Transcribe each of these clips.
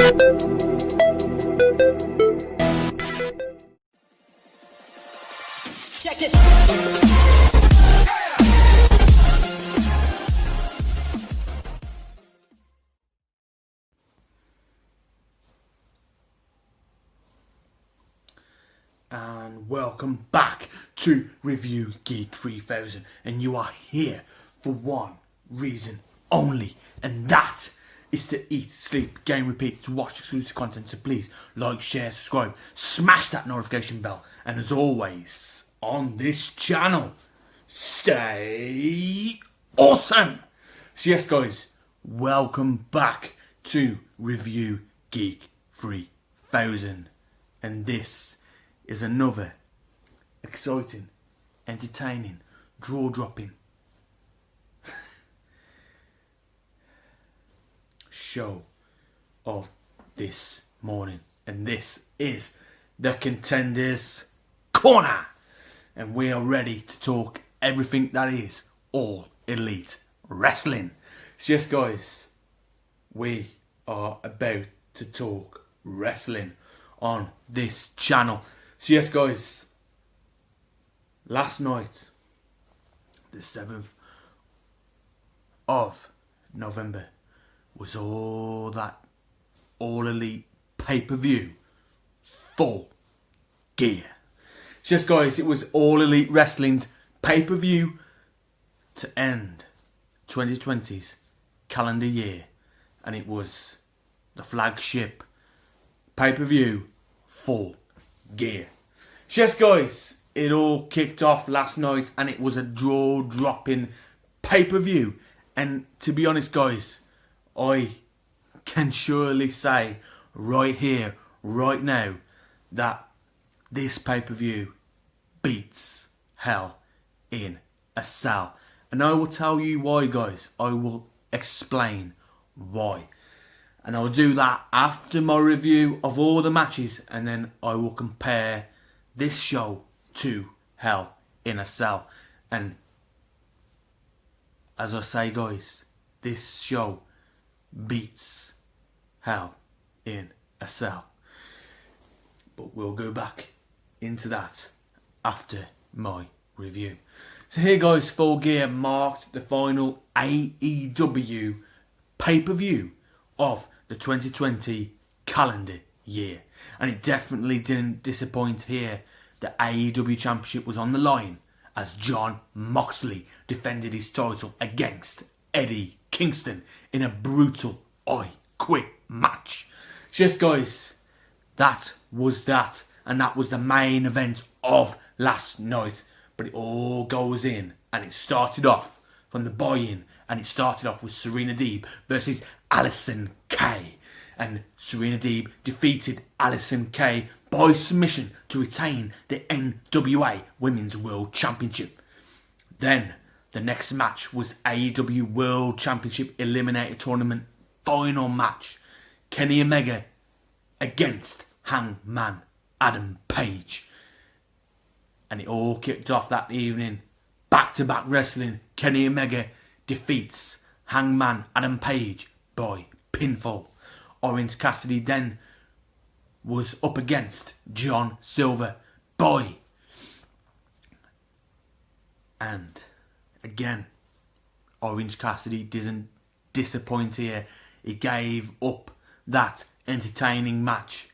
Check this. And welcome back to Review Geek 3000, and you are here for one reason only, and that is to eat, sleep, game, repeat, to watch exclusive content. So please like, share, subscribe, smash that notification bell, and as always on this channel, stay awesome. So yes guys, welcome back to Review Geek 3000, and this is another exciting, entertaining, jaw-dropping show of this morning, and this is the Contenders Corner, and we are ready to talk everything that is all elite wrestling. So yes guys, we are about to talk wrestling on this channel. So yes guys, last night, the 7th of November, was all elite pay-per-view full gear. So yes guys, it was All Elite Wrestling's pay-per-view to end 2020's calendar year, and it was the flagship pay-per-view full gear. So yes guys, it all kicked off last night, and it was a jaw-dropping pay-per-view, and to be honest guys, I can surely say right here, right now, that this pay-per-view beats Hell in a Cell. And I will tell you why guys, I will explain why. And I'll do that after my review of all the matches, and then I will compare this show to Hell in a Cell. And as I say guys, this show beats Hell in a Cell. But we'll go back into that after my review. So here guys, Full Gear marked the final AEW pay-per-view of the 2020 calendar year, and it definitely didn't disappoint here. The AEW Championship was on the line as Jon Moxley defended his title against Eddie Kingston in a brutal I Quit match. So yes guys, that was that, and that was the main event of last night. But it all goes in, and it started off from the buy-in, and it started off with Serena Deeb versus Allysin Kay, and Serena Deeb defeated Allysin Kay by submission to retain the NWA Women's World Championship. Then the next match was AEW World Championship Eliminator Tournament final match, Kenny Omega against Hangman Adam Page. And it all kicked off that evening. Back-to-back wrestling, Kenny Omega defeats Hangman Adam Page by pinfall. Orange Cassidy then was up against John Silver by. And again, Orange Cassidy didn't disappoint here. He gave up that entertaining match,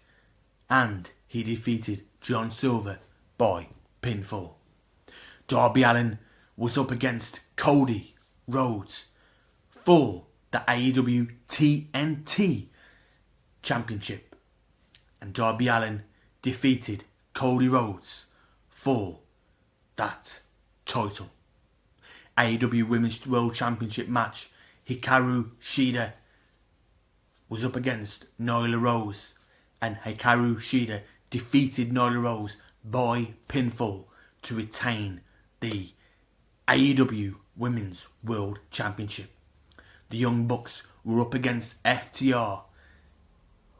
and he defeated John Silver by pinfall. Darby Allin was up against Cody Rhodes for the AEW TNT Championship, and Darby Allin defeated Cody Rhodes for that title. AEW Women's World Championship match, Hikaru Shida was up against Nyla Rose, and Hikaru Shida defeated Nyla Rose by pinfall to retain the AEW Women's World Championship. The Young Bucks were up against FTR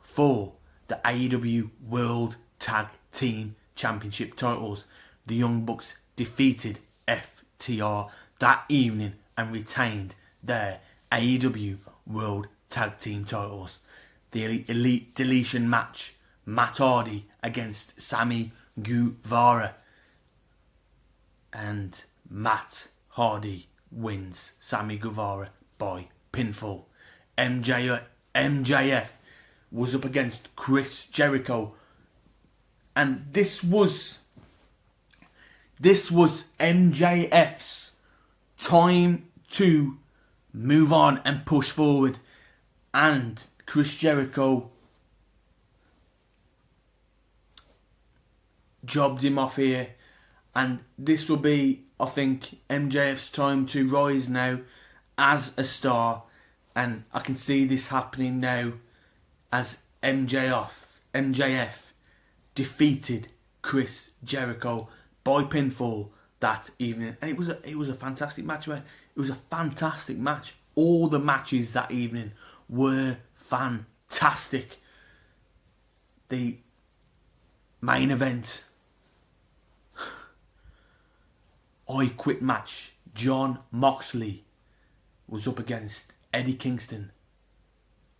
for the AEW World Tag Team Championship titles. The Young Bucks defeated FTR that evening and retained their AEW World Tag Team titles. the Elite Deletion match. Matt Hardy against Sammy Guevara. And Matt Hardy wins Sammy Guevara by pinfall. MJF was up against Chris Jericho. And this was MJF's time to move on and push forward. And Chris Jericho jobbed him off here. And this will be, I think, MJF's time to rise now as a star. And I can see this happening now as MJF defeated Chris Jericho by pinfall that evening. And it was a fantastic match, man. It was a fantastic match. All the matches that evening were fantastic. The main event, I Quit match. Jon Moxley was up against Eddie Kingston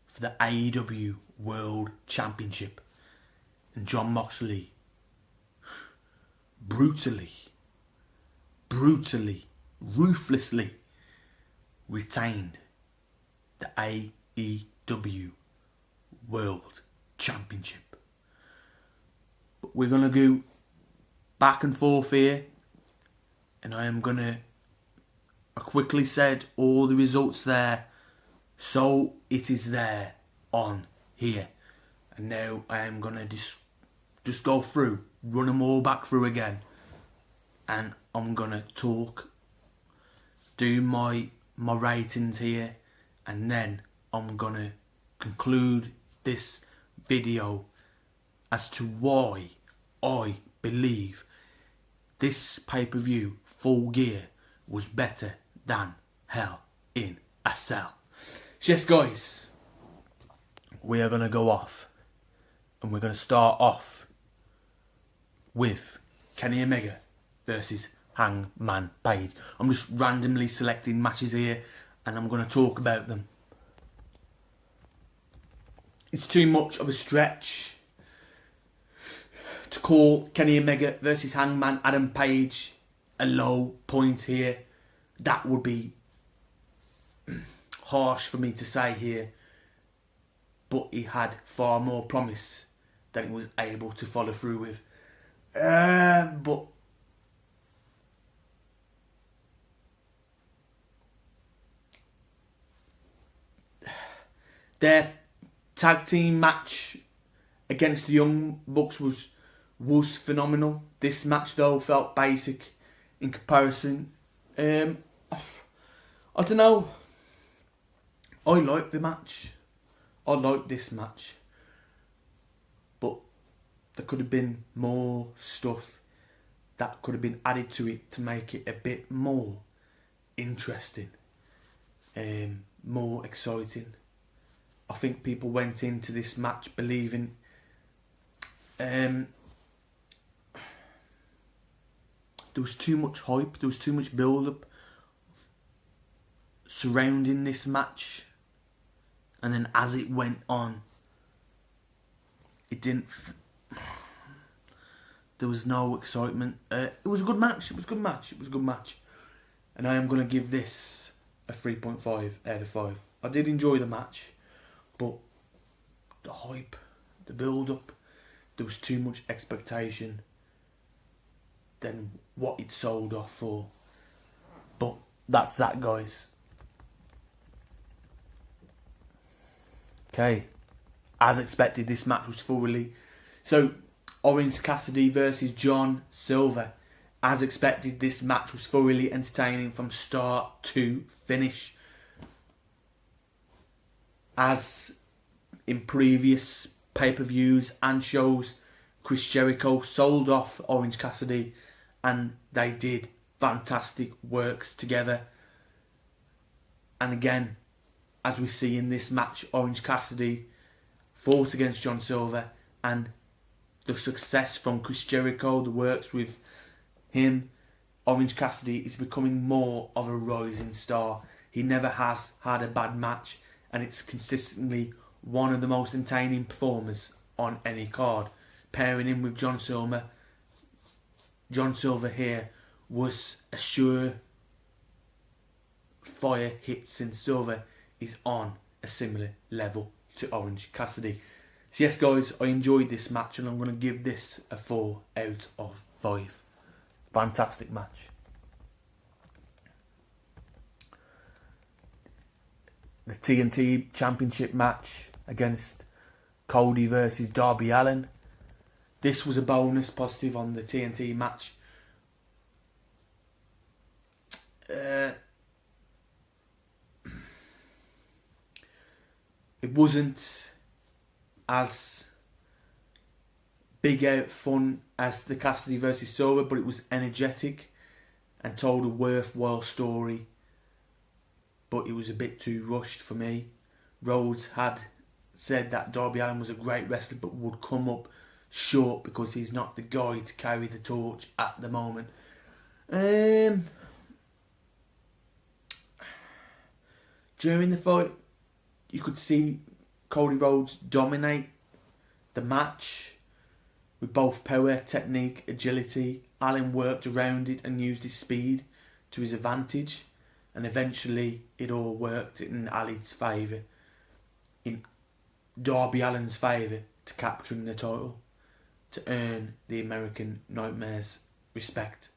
for the AEW World Championship. And Jon Moxley brutally, ruthlessly retained the AEW World Championship. But we're going to go back and forth here. And I quickly said all the results there. So it is there on here. And now I am going to just go through, run them all back through again. And I'm going to talk, do my ratings here. And then I'm going to conclude this video as to why I believe this pay-per-view Full Gear was better than Hell in a Cell. So yes, guys, we are going to go off, and we're going to start off with Kenny Omega versus Hangman Page. I'm just randomly selecting matches here, and I'm going to talk about them. It's too much of a stretch to call Kenny Omega versus Hangman Adam Page a low point here. That would be harsh for me to say here, but he had far more promise than he was able to follow through with. But their tag team match against the Young Bucks was phenomenal. This match though felt basic in comparison. I don't know. I like the match. I like this match. But there could have been more stuff that could have been added to it to make it a bit more interesting. More exciting. I think people went into this match believing there was too much hype, there was too much build-up surrounding this match. And then as it went on, it didn't... There was no excitement. It was a good match. It was a good match. And I am going to give this a 3.5 out of 5. I did enjoy the match, but the hype, the build-up, there was too much expectation than what it sold off for. But that's that, guys. Okay. As expected, this match was thoroughly... So, Orange Cassidy versus John Silver. As expected, this match was thoroughly entertaining from start to finish. As in previous pay-per-views and shows, Chris Jericho sold off Orange Cassidy, and they did fantastic works together. And again, as we see in this match, Orange Cassidy fought against John Silver, and the success from Chris Jericho, the works with him, Orange Cassidy is becoming more of a rising star. He never has had a bad match, and it's consistently one of the most entertaining performers on any card. Pairing him with John Silver. John Silver here was a sure fire hit since Silver is on a similar level to Orange Cassidy. So yes guys, I enjoyed this match and I'm going to give this a 4 out of 5. Fantastic match. The TNT Championship match against Cody versus Darby Allin. This was a bonus positive on the TNT match. It wasn't as big out fun as the Cassidy versus Silver, but it was energetic and told a worthwhile story. But it was a bit too rushed for me. Rhodes had said that Darby Allin was a great wrestler but would come up short because he's not the guy to carry the torch at the moment. During the fight, you could see Cody Rhodes dominate the match with both power, technique, agility. Allin worked around it and used his speed to his advantage, and eventually it all worked in Allin's favour, in Darby Allin's favour, to capturing the title, to earn the American Nightmare's respect.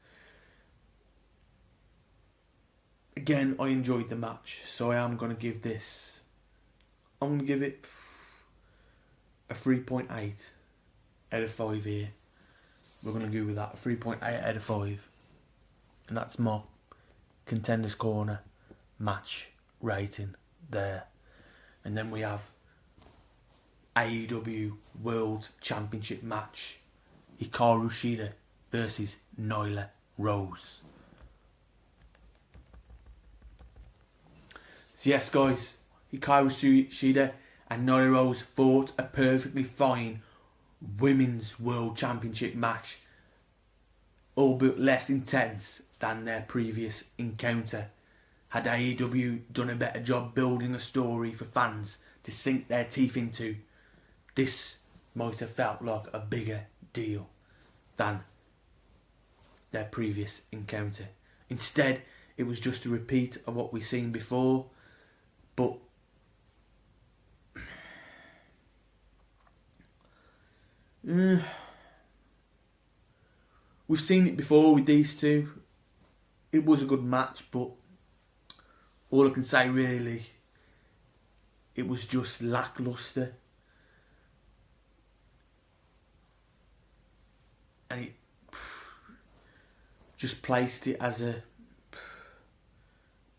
Again, I enjoyed the match, so I am going to give this, I'm going to give it a 3.8 out of 5 here. We're going to go with that, a 3.8 out of 5. And that's my Contenders Corner match rating there. And then we have AEW World Championship match, Hikaru Shida versus Nyla Rose. So yes guys, Hikaru Shida and Nyla Rose fought a perfectly fine Women's World Championship match, albeit less intense than their previous encounter. Had AEW done a better job building a story for fans to sink their teeth into, this might have felt like a bigger deal than their previous encounter. Instead, it was just a repeat of what we've seen before, but we've seen it before with these two. It was a good match, but all I can say really, it was just lacklustre. And it just placed it as a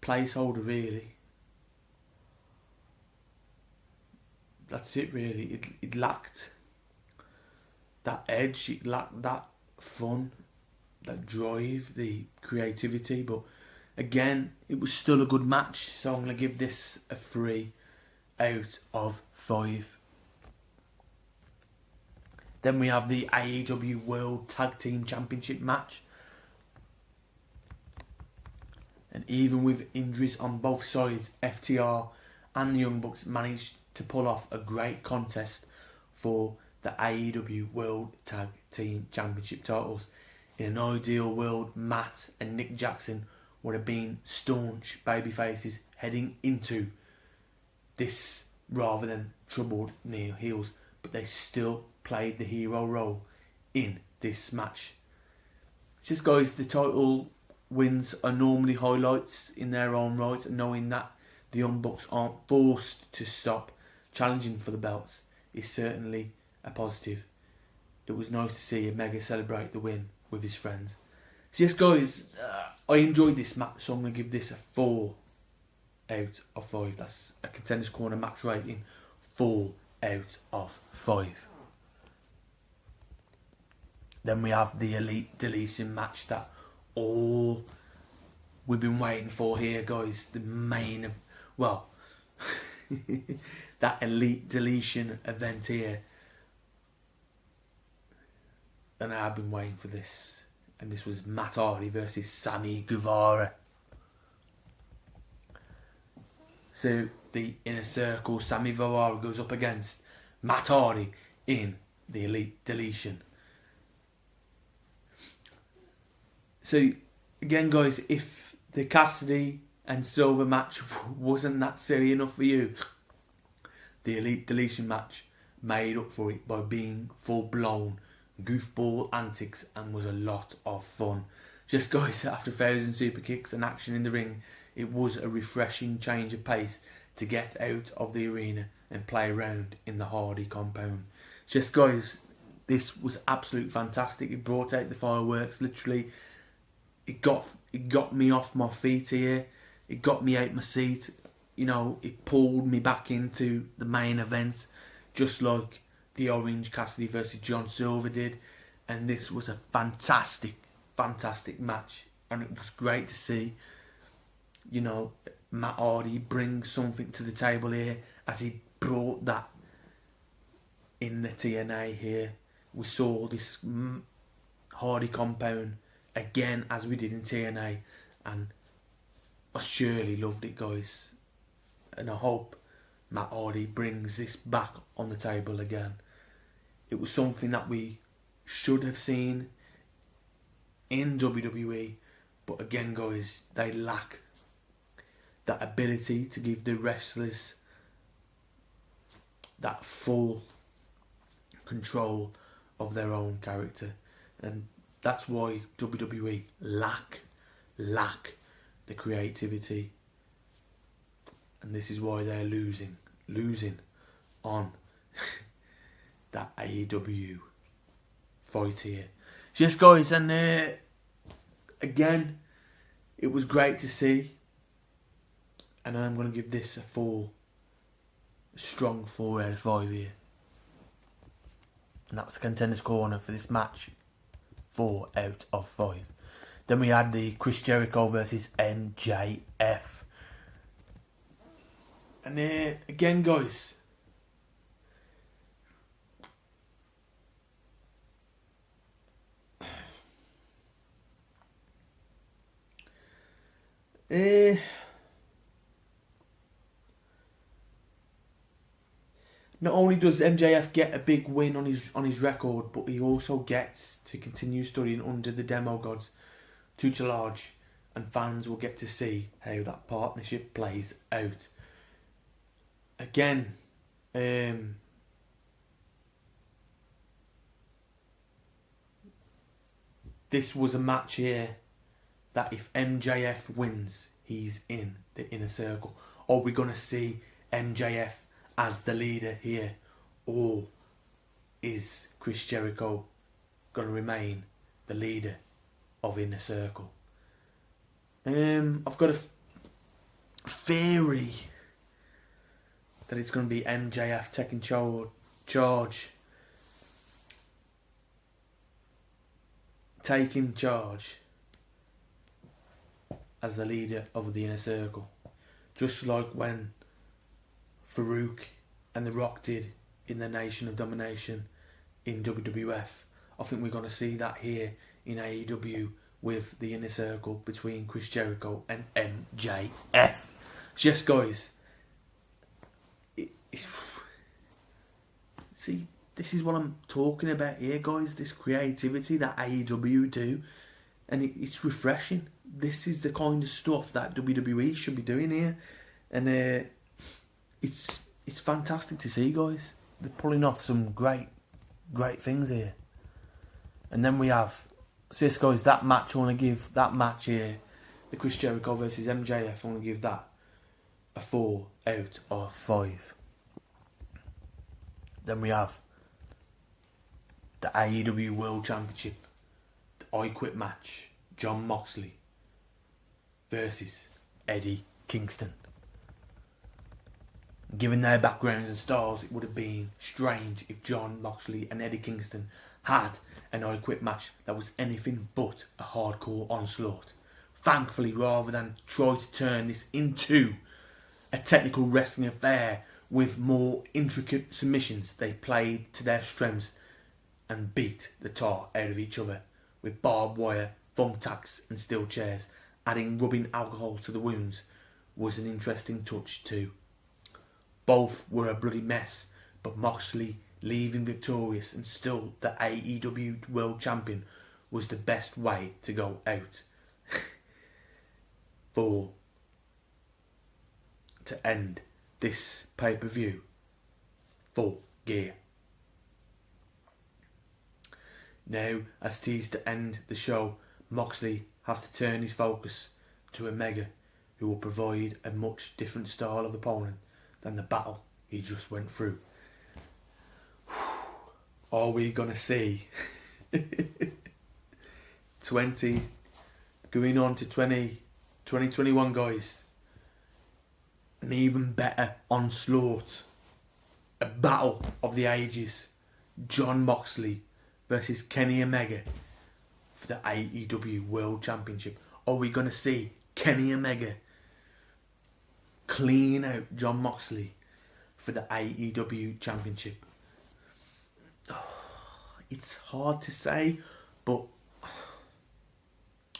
placeholder really. That's it really. It lacked that edge, it lacked that fun, that drive, the creativity, but again, it was still a good match, so I'm going to give this a 3 out of 5. Then we have the AEW World Tag Team Championship match. And even with injuries on both sides, FTR and the Young Bucks managed to pull off a great contest for the AEW World Tag Team Championship titles. In an ideal world, Matt and Nick Jackson would have been staunch babyfaces heading into this rather than troubled neo heels, but they still played the hero role in this match. Just guys, the title wins are normally highlights in their own right, and knowing that the Young Bucks aren't forced to stop challenging for the belts is certainly a positive. It was nice to see Omega celebrate the win with his friends. So yes guys, I enjoyed this match, so I'm going to give this a 4 out of 5. That's a Contenders Corner match rating, 4 out of 5. Then we have the Elite Deletion match that all we've been waiting for here guys. The main of, well, that Elite Deletion event here. And I've been waiting for this. And this was Matt Hardy versus Sammy Guevara. So the Inner Circle, Sammy Guevara goes up against Matt Hardy in the Elite Deletion. So again, guys, if the Cassidy and Silver match wasn't that silly enough for you, the Elite Deletion match made up for it by being full-blown goofball antics and was a lot of fun. Just guys, after 1,000 super kicks and action in the ring, it was a refreshing change of pace to get out of the arena and play around in the Hardy compound. Just guys, this was absolutely fantastic. It brought out the fireworks, literally. It got me off my feet here. It got me out my seat. You know, it pulled me back into the main event, just like the Orange Cassidy versus John Silver did. And this was a fantastic match. And it was great to see, you know, Matt Hardy bring something to the table here, as he brought that in the TNA here. We saw this Hardy compound again as we did in TNA, and I surely loved it, guys. And I hope Matt Hardy brings this back on the table again. It was something that we should have seen in WWE, but again, guys, they lack that ability to give the wrestlers that full control of their own character, and that's why WWE lack the creativity, and this is why they're losing on that AEW fight here. Yes, guys, and again, it was great to see, and I'm going to give this a strong 4 out of 5 here. And that was the Contenders Corner for this match. 4 out of 5. Then we had the Chris Jericho versus MJF. And again, guys, not only does MJF get a big win on his record, but he also gets to continue studying under the demo gods tutelage, large, and fans will get to see how that partnership plays out. Again, this was a match here that if MJF wins, he's in the Inner Circle. Are we going to see MJF as the leader here, or is Chris Jericho going to remain the leader of Inner Circle? I've got a theory that it's going to be MJF taking charge as the leader of the Inner Circle, just like when Farouk and The Rock did in the Nation of Domination in WWF. I think we're going to see that here in AEW with the Inner Circle between Chris Jericho and MJF. So yes, guys, see, this is what I'm talking about here, guys. This creativity that AEW do, and it's refreshing. This is the kind of stuff that WWE should be doing here, and it's fantastic to see, guys. They're pulling off some great things here. And then we have, so yes, guys, that match, I want to give that match here, the Chris Jericho versus MJF, I want to give that a 4 out of 5. Then we have the AEW World Championship, the I Quit match, Jon Moxley versus Eddie Kingston. Given their backgrounds and styles, it would have been strange if Jon Moxley and Eddie Kingston had an I Quit match that was anything but a hardcore onslaught. Thankfully, rather than try to turn this into a technical wrestling affair with more intricate submissions, they played to their strengths and beat the tar out of each other with barbed wire, thumbtacks and steel chairs, adding rubbing alcohol to the wounds was an interesting touch too. Both were a bloody mess, but Moxley leaving victorious and still the AEW World Champion was the best way to go out to end this pay-per-view Full Gear. Now, as teased to end the show, Moxley has to turn his focus to Omega, who will provide a much different style of opponent than the battle he just went through. Are we going to see 2021, guys? An even better onslaught. A battle of the ages. Jon Moxley versus Kenny Omega for the AEW World Championship. Are we going to see Kenny Omega clean out Jon Moxley for the AEW Championship? It's hard to say, but I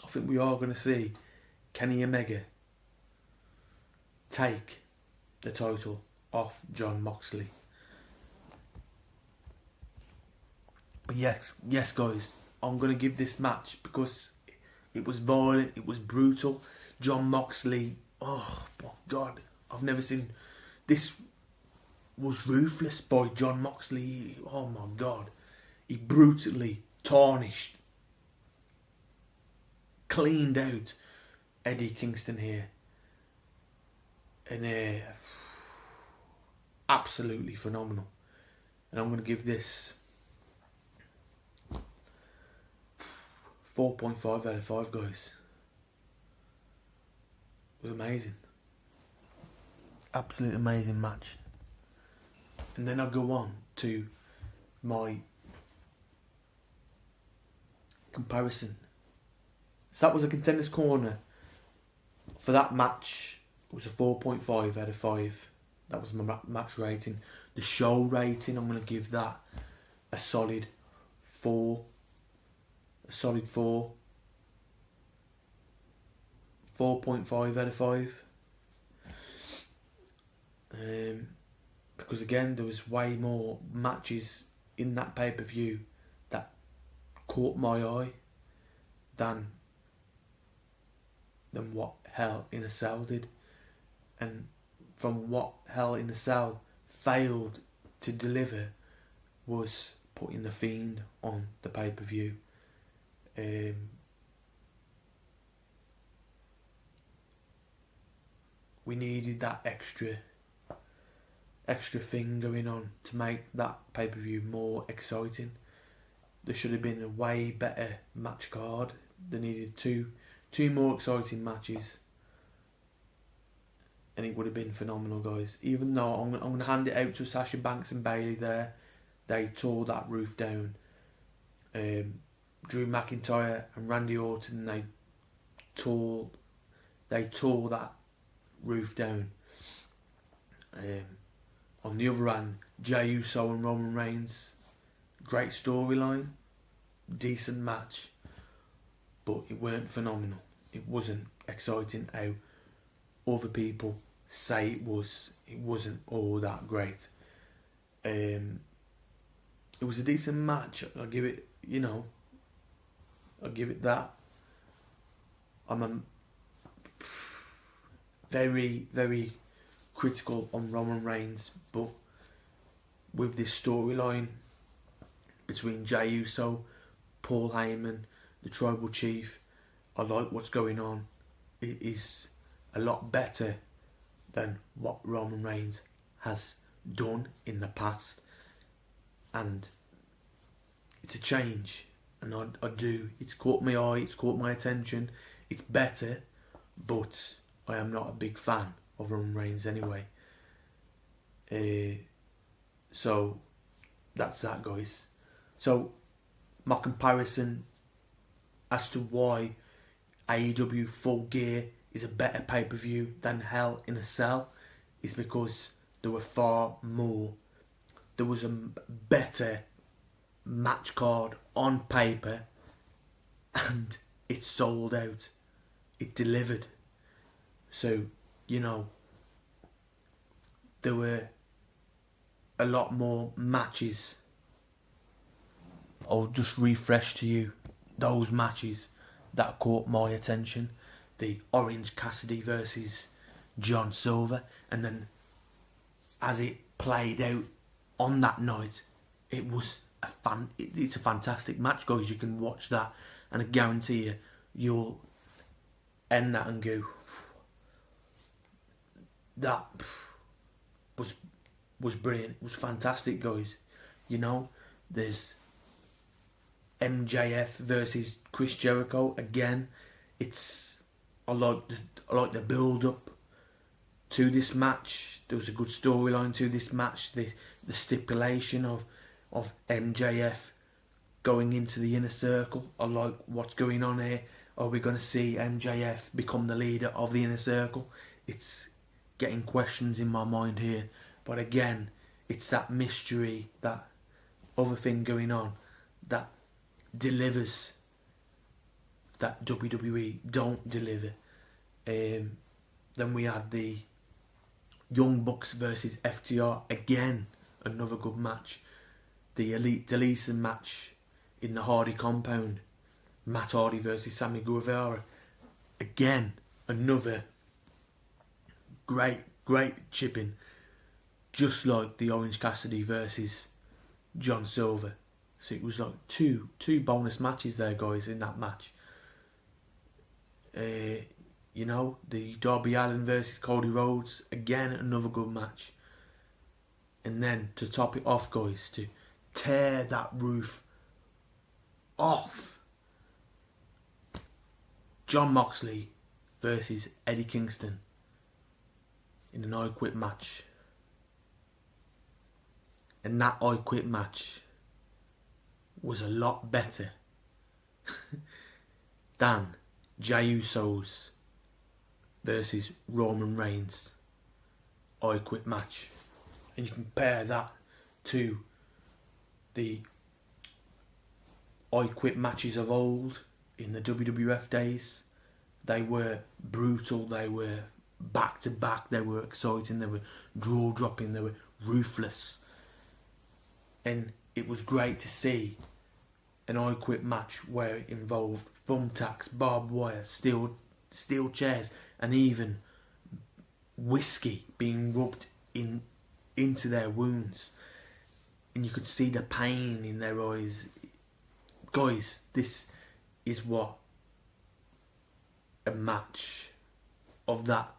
think we are going to see Kenny Omega take the title off Jon Moxley. But yes guys, I'm going to give this match because it was violent, it was brutal. Jon Moxley, oh my God, I've never seen this. Was ruthless by Jon Moxley. Oh my God, he brutally tarnished, cleaned out Eddie Kingston here, and absolutely phenomenal. And I'm going to give this 4.5 out of 5, guys. It was amazing. Absolute amazing match. And then I'll go on to my comparison. So that was a Contenders Corner. For that match, it was a 4.5 out of 5. That was my match rating. The show rating, I'm going to give that a solid 4. A solid 4. 4.5 out of 5. Because again, there was way more matches in that pay-per-view that caught my eye than what Hell in a Cell did. And from what Hell in a Cell failed to deliver was putting the Fiend on the pay-per-view. We needed that extra thing going on to make that pay-per-view more exciting. There should have been a way better match card. They needed two more exciting matches, and it would have been phenomenal, guys. Even though I'm going to hand it out to Sasha Banks and Bayley there. They tore that roof down. Drew McIntyre and Randy Orton, they tore that roof down. On the other hand, Jey Uso and Roman Reigns, great storyline, decent match, but it weren't phenomenal. It wasn't exciting how other people say it was. It wasn't all that great. It was a decent match. I'll give it, I'll give it that. I'm a very, very critical on Roman Reigns, but with this storyline between Jey Uso, Paul Heyman, the Tribal Chief, I like what's going on. It is a lot better than what Roman Reigns has done in the past, and it's a change, and I do. It's caught my eye, it's caught my attention. It's better, but I am not a big fan of Roman Reigns anyway. So that's that, guys. So my comparison as to why AEW Full Gear is a better pay-per-view than Hell in a Cell is because there was a better match card on paper, and it sold out. It delivered. So you know, there were a lot more matches. I'll just refresh to you those matches that caught my attention. The Orange Cassidy versus John Silver, and then as it played out on that night, it was it's a fantastic match, guys. You can watch that, and I guarantee you, you'll end that and go, that was brilliant. It was fantastic, guys. You know, there's MJF versus Chris Jericho again. I like the build up to this match. There was a good storyline to this match. The stipulation of MJF going into the inner circle. I like what's going on here. Are we going to see MJF become the leader of the inner circle? It's getting questions in my mind here. But again, it's that mystery, that other thing going on that delivers, that WWE don't deliver. Then we had the Young Bucks versus FTR, again another good match. The Elite Deletion match in the Hardy compound, Matt Hardy versus Sammy Guevara, again another great chipping, just like the Orange Cassidy versus John Silver. So it was like two bonus matches there, guys, in that match. You know, the Darby Allin versus Cody Rhodes, again another good match. And then to top it off, guys, to tear that roof off, Jon Moxley versus Eddie Kingston in an I Quit match. And that I Quit match was a lot better than Jey Uso's versus Roman Reigns I Quit match. And you compare that to the I Quit matches of old in the WWF days. They were brutal, they were back to back, they were exciting, they were draw dropping, they were ruthless. And it was great to see an I Quit match where it involved thumbtacks, barbed wire, steel chairs, and even whiskey being rubbed into their wounds, and you could see the pain in their eyes. Guys, this is what a match of that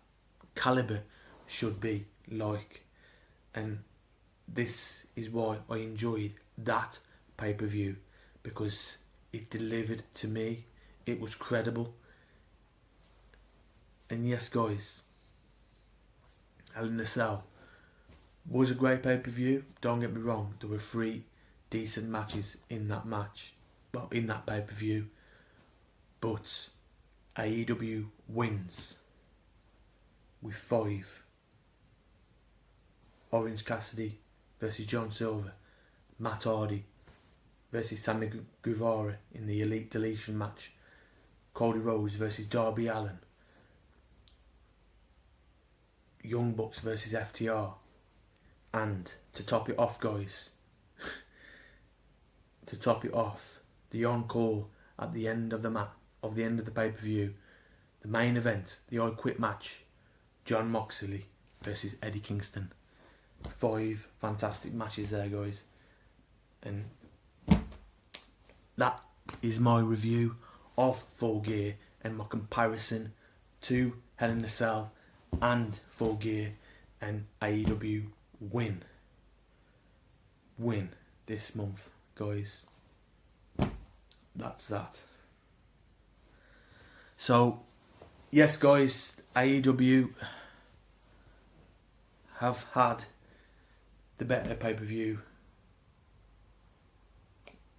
caliber should be like, and this is why I enjoyed that pay-per-view, because it delivered to me. It was credible. And yes, guys, Hell in a Cell was a great pay-per-view. Don't get me wrong, there were 3 decent matches in that match, well, in that pay-per-view. But AEW wins with 5. Orange Cassidy versus John Silver, Matt Hardy versus Sammy Guevara in the Elite Deletion match, Cody Rhodes versus Darby Allin, Young Bucks versus FTR, and to top it off, guys, to top it off, the encore at the end of the pay-per-view, the main event, the I Quit match, Jon Moxley versus Eddie Kingston. 5 fantastic matches there, guys, and that is my review of Full Gear and my comparison to Hell in a Cell and Full Gear, and AEW win this month, guys. That's that. So yes, guys, AEW have had the better pay-per-view,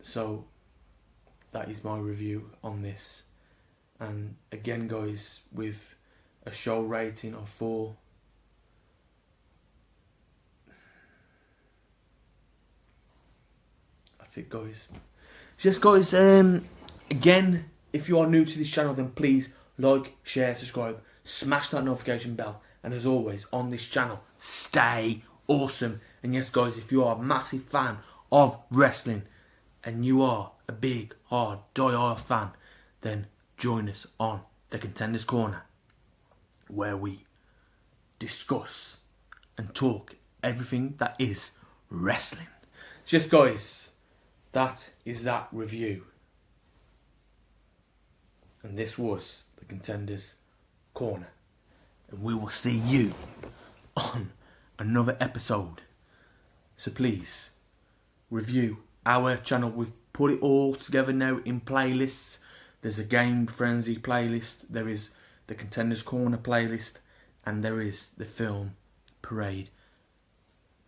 so that is my review on this. And again, guys, with a show rating of 4, that's it, guys. So yes, guys, again, if you are new to this channel, then please like, share, subscribe, smash that notification bell, And as always, on this channel, stay awesome. And yes, guys, if you are a massive fan of wrestling and you are a big, hard, die-hard fan, then join us on the Contenders Corner, where we discuss and talk everything that is wrestling. Just guys, that is that review. And this was the Contenders Corner. And we will see you on another episode. So please, review our channel. We've put it all together now in playlists. There's a Game Frenzy playlist. There is the Contenders Corner playlist. And there is the Film Parade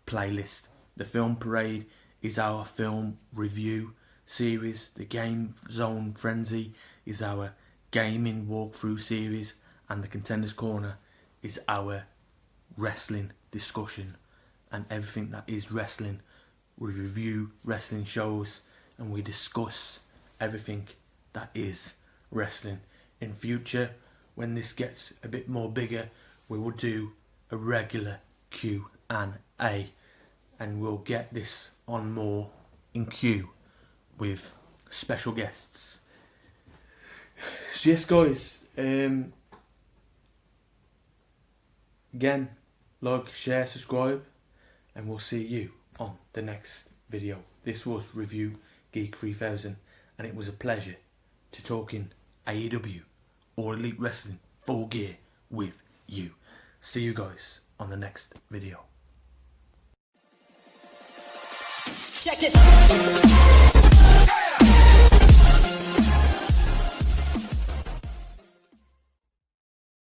playlist. The Film Parade is our film review series. The Game Zone Frenzy is our gaming walkthrough series. And the Contenders Corner is our wrestling discussion and everything that is wrestling. We review wrestling shows and we discuss everything that is wrestling. In future, when this gets a bit more bigger, we will do a regular Q&A and we'll get this on more in queue with special guests. So yes guys, again, like, share, subscribe, and we'll see you on the next video. This was Review Geek 3000, and it was a pleasure to talking AEW or Elite Wrestling Full Gear with you. See you guys on the next video. Check this.